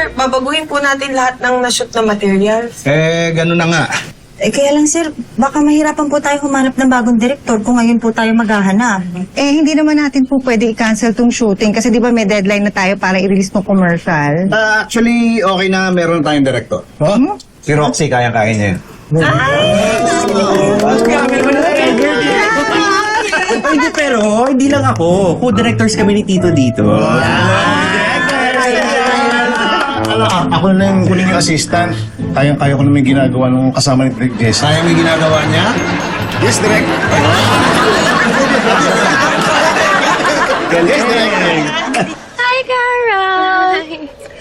sir, babaguhin po natin lahat ng na-shoot na materials. Ganun na nga. Kaya lang sir, baka mahirapan po tayo humanap ng bagong direktor kung ngayon po tayo maghahanap. Hindi naman natin po pwede i-cancel tong shooting kasi di ba may deadline na tayo para i-release ng commercial. Actually, okay na meron tayong director. Oh? Si Roxy, kaya-kaya niya yun. Hindi, pero hindi lang ako. Co-directors kami ni Tito dito. Ako na yung kuning yung assistant. Kayang-kaya ko naman yung ginagawa nung kasama ni Direk Jess. Kaya may ginagawa niya? Yes, Direk. Yes, Direk. Hi, Carol!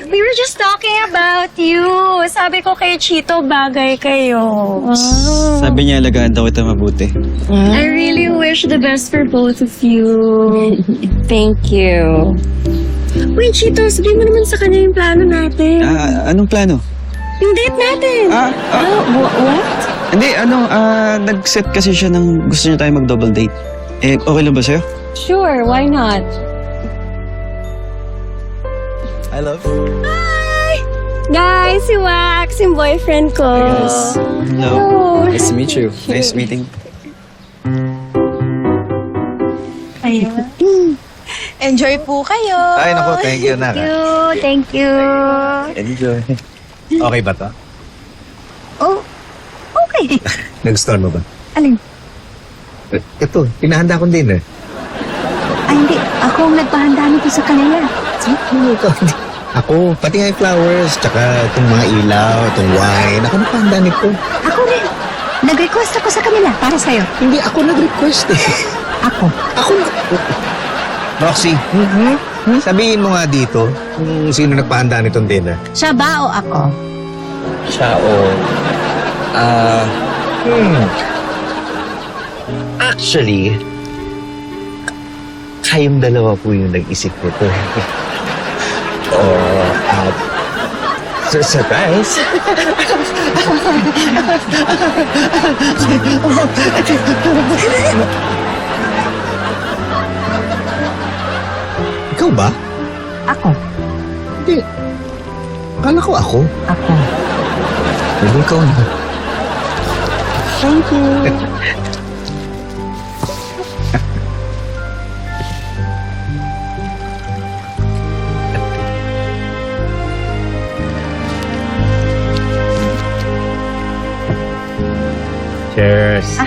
We were just talking about you. Sabi ko kay Chito, bagay kayo. Sabi niya, alagaan daw kita mabuti. I really wish the best for both of you. Thank you. Wait, Chito, sabihin mo naman sa kanya yung plano natin. Anong plano? Yung date natin. What? Hindi, nag-set kasi siya ng gusto niya tayo mag-double date. Okay lang ba sa'yo? Sure, why not? I love. Hi! Guys, si Wax, yung boyfriend ko. Hello. Nice to meet you. Nice meeting. Ayun. Enjoy po kayo. Ay, naku, thank you, Naka. Thank you. Enjoy. Okay ba to? Oh, okay. Nagustuhan mo ba? Alin? Ito, pinahanda ko din eh. Ay, hindi. Ako ang nagpahanda nito sa kanila. Ako, pati nga yung flowers, tsaka itong mga ilaw, itong wine. Ako napahanda nito. Ako rin. Nag-request ako sa kanila para sa'yo. Hindi ako nag-request eh. Ako. Roxy, sabihin mo nga dito kung sino nagpahanda nitong dinner. Siya ba o ako? Siya Actually, kayong dalawa po yung nag-isip nito. Surprise! Ikaw ba? Ako. Hindi. Akala ko ako. Ako. Hindi ikaw na. Thank you. Cheers.